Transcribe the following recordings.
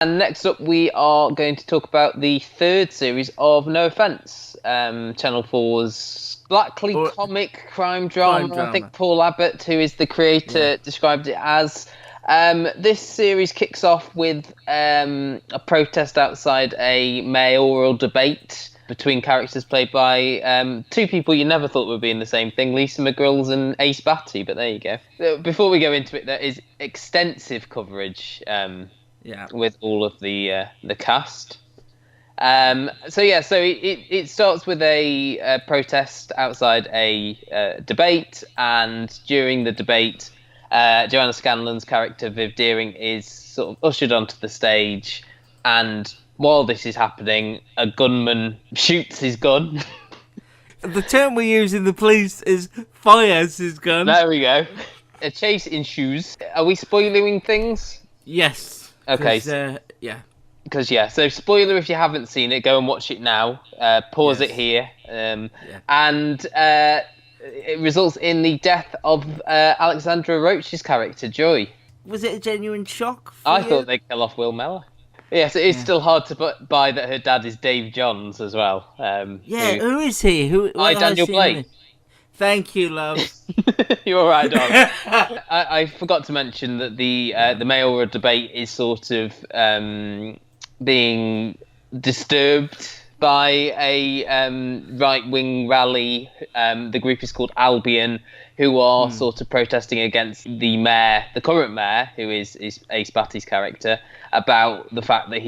And next up, we are going to talk about the third series of No Offence, Channel 4's blackly Or comic crime crime drama. I think drama. Paul Abbott, who is the Yeah. creator, described it as. This series kicks off with a protest outside a mayoral debate between characters played by two people you never thought would be in the same thing, Lisa McGrills and Ace Batty, but there you go. Before we go into it, there is extensive coverage Yeah. with all of the cast. So it starts with a protest outside a debate, and during the debate, Joanna Scanlon's character Viv Deering is sort of ushered onto the stage, and while this is happening, a gunman shoots his gun. The term we use in the police is fires his gun. There we go. A chase ensues. Are we spoiling things? Yes. Okay. Yeah. Because so spoiler if you haven't seen it, go and watch it now. Pause it Yes. here, Yeah. and it results in the death of Alexandra Roach's character Joy. Was it a genuine shock for I you? thought they'd kill off Will Mellor. Yes, it is still hard to buy that her dad is Dave Johns as well. Yeah, who is he? Hi, Daniel Blake. Thank you, love. You're all right, dog. I forgot to mention that the mayoral debate is sort of being disturbed by a right-wing rally. The group is called Albion, who are sort of protesting against the mayor, the current mayor, who is Ace Batty's character, about the fact that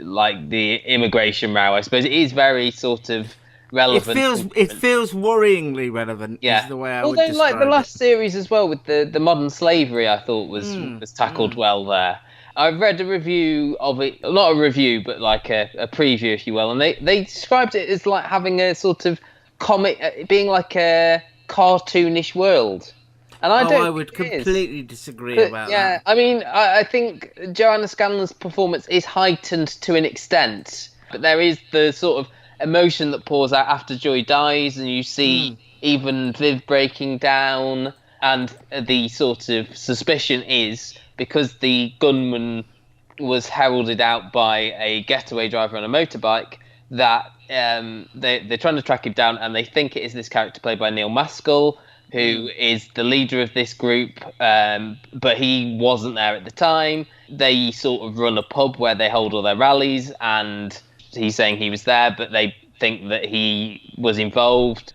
like the immigration row, I suppose. It is very sort of relevant. It feels worryingly relevant. Yeah. Is the way I Although, would describe like the last series as well, with the modern slavery, I thought was tackled well there. I've read a review of it, not a review, but like a preview, if you will, and they described it as like having a sort of comic, being like a cartoonish world. And I would think it is. completely disagree But, about yeah, that. I mean, I think Joanna Scanlon's performance is heightened to an extent, but there is the sort of emotion that pours out after Joy dies, and you see even Viv breaking down, and the sort of suspicion is because the gunman was heralded out by a getaway driver on a motorbike that they're trying to track him down, and they think it is this character played by Neil Maskell, who is the leader of this group, but he wasn't there at the time. They sort of run a pub where they hold all their rallies, and he's saying he was there, but they think that he was involved.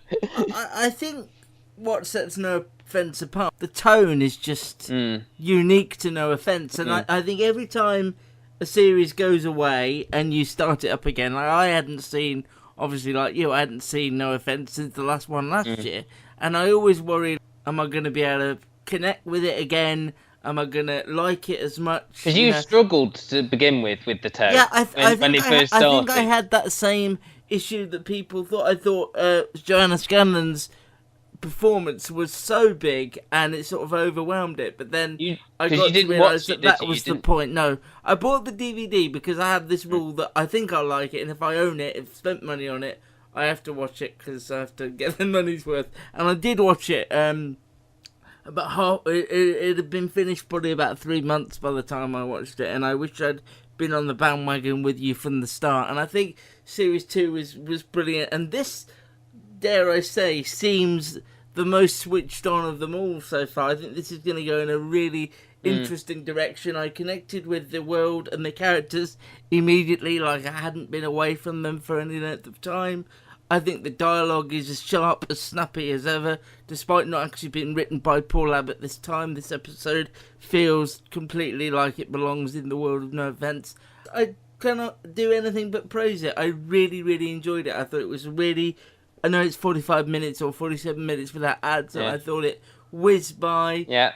I think what sets No Offence apart, the tone is just unique to No Offence, and I think every time a series goes away and you start it up again, like I hadn't seen, obviously like you, I hadn't seen No Offence since the last one last year, and I always worried, am I going to be able to connect with it again? Am I going to like it as much? Because you struggled to begin with the tone. Yeah, when it first I started. think I had that same issue that people thought. I thought Joanna Scanlon's performance was so big and it sort of overwhelmed it. But then I got to realise that was the point. No, I bought the DVD because I have this rule that I think I like it, and if I own it, if I spent money on it, I have to watch it because I have to get the money's worth. And I did watch it. It had been finished probably about 3 months by the time I watched it, and I wish I'd been on the bandwagon with you from the start. And I think Series 2 was brilliant, and this, dare I say, seems the most switched on of them all so far. I think this is going to go in a really interesting direction. I connected with the world and the characters immediately, like I hadn't been away from them for any length of time. I think the dialogue is as sharp, as snappy as ever, despite not actually being written by Paul Abbott this time. This episode feels completely like it belongs in the world of No Offence. I cannot do anything but praise it. I really, really enjoyed it. I thought it was really... I know it's 45 minutes or 47 minutes without ads, and I thought it whizzed by. Yeah.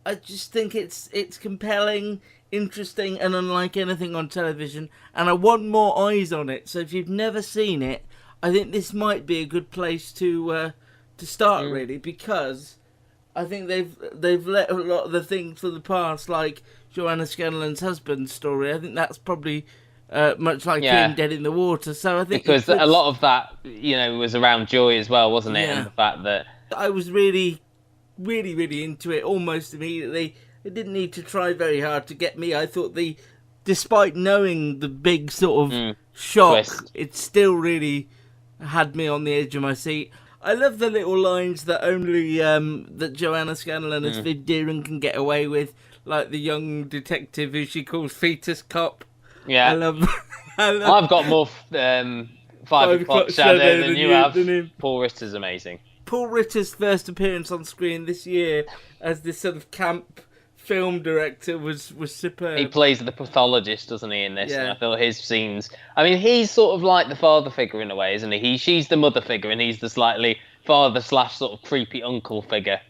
I just think it's compelling, interesting, and unlike anything on television, and I want more eyes on it. So if you've never seen it, I think this might be a good place to start, really, because I think they've let a lot of the things from the past, like Joanna Scanlon's husband's story. I think that's probably much like him dead in the water. So I think because a lot of that, was around Joy as well, wasn't it? Yeah. And the fact that I was really, really, really into it almost immediately. It didn't need to try very hard to get me. I thought the despite knowing the big sort of shock, twist. it still really had me on the edge of my seat. I love the little lines that only that Joanna Scanlon as Viv Deering can get away with, like the young detective who she calls Fetus Cop. Yeah, I love. I've got more 5 o'clock shadow than you have. Paul Ritter's amazing. Paul Ritter's first appearance on screen this year as this sort of camp film director was superb. He plays the pathologist, doesn't he, in this? Yeah. And I feel his scenes... I mean, he's sort of like the father figure in a way, isn't he? She's the mother figure, and he's the slightly father / sort of creepy uncle figure.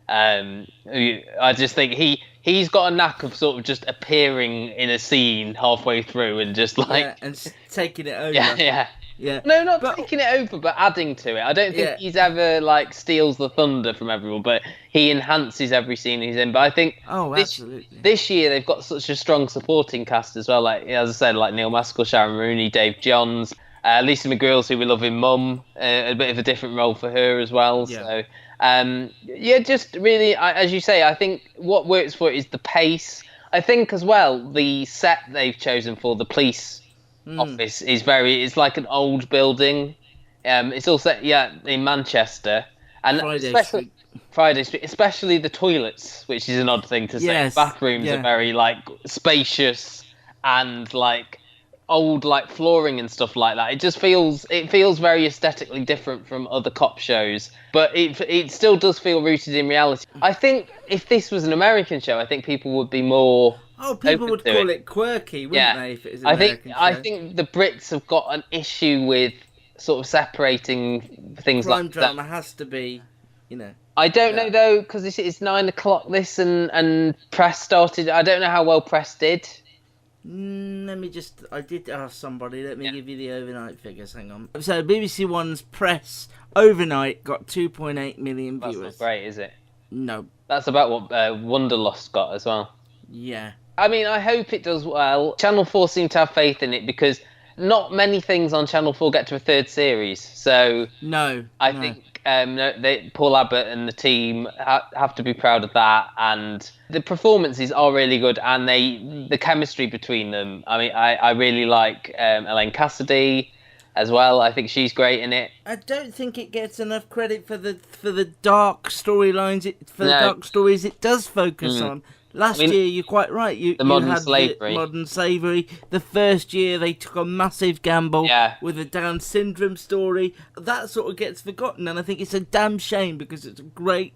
I just think he's got a knack of sort of just appearing in a scene halfway through and just like... Yeah, and taking it over. Yeah. No, not taking it over, but adding to it. I don't think he's ever like steals the thunder from everyone, but he enhances every scene he's in. But I think this year they've got such a strong supporting cast as well. Like as I said, like Neil Maskell, Sharon Rooney, Dave Johns, Lisa McGreal, who we love in Mum, a bit of a different role for her as well. Yeah. So just really, as you say, I think what works for it is the pace. I think as well the set they've chosen for the police office is it's like an old building. It's all set in Manchester, and Friday Street, especially the toilets, which is an odd thing to say. Yes. Bathrooms are very like spacious and like old like flooring and stuff like that. It feels very aesthetically different from other cop shows, but it still does feel rooted in reality. I think if this was an American show, I think people would be more... Oh, people would call it quirky, wouldn't they, if it was an American show? I think the Brits have got an issue with sort of separating things crime like that. Crime drama has to be, I don't know, though, because it's 9 o'clock this and press started. I don't know how well press did. I did ask somebody. Let me give you the overnight figures. Hang on. So BBC One's press overnight got 2.8 million viewers. That's not great, is it? No. That's about what Wonderlust got as well. Yeah. I mean, I hope it does well. Channel 4 seem to have faith in it because not many things on Channel 4 get to a third series. So I think Paul Abbott and the team have to be proud of that. And the performances are really good, and the chemistry between them. I mean, I really like Elaine Cassidy as well. I think she's great in it. I don't think it gets enough credit for the dark storylines. The dark stories it does focus on. Last year, you're quite right. You had slavery. The modern slavery. The first year, they took a massive gamble with a Down syndrome story. That sort of gets forgotten, and I think it's a damn shame because it's a great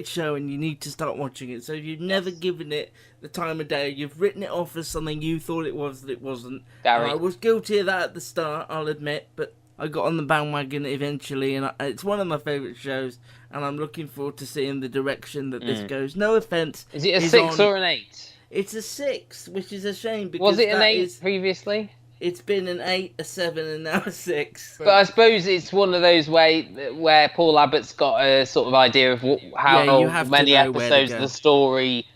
show, and you need to start watching it. So if you've never given it the time of day, you've written it off as something you thought it was that it wasn't. Gary. I was guilty of that at the start, I'll admit, but I got on the bandwagon eventually, and it's one of my favourite shows, and I'm looking forward to seeing the direction that this goes. No Offence. Is it a 6 or an 8? It's a 6, which is a shame. Because was it an 8 previously? It's been an 8, a 7, and now a 6. But I suppose it's one of those where Paul Abbott's got a sort of idea of how many episodes the story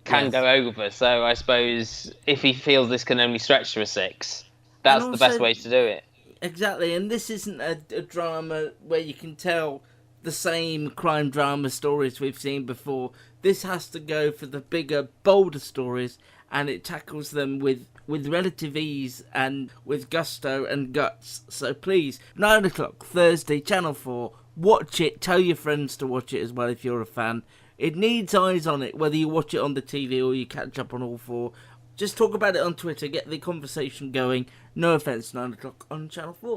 can go over. So I suppose if he feels this can only stretch to a 6, that's the best way to do it. Exactly, and this isn't a drama where you can tell the same crime drama stories we've seen before. This has to go for the bigger, bolder stories, and it tackles them with relative ease and with gusto and guts. So please, 9 o'clock, Thursday, Channel 4, watch it, tell your friends to watch it as well if you're a fan. It needs eyes on it, whether you watch it on the TV or you catch up on all 4. Just talk about it on Twitter, get the conversation going. No Offence, 9 o'clock on Channel 4.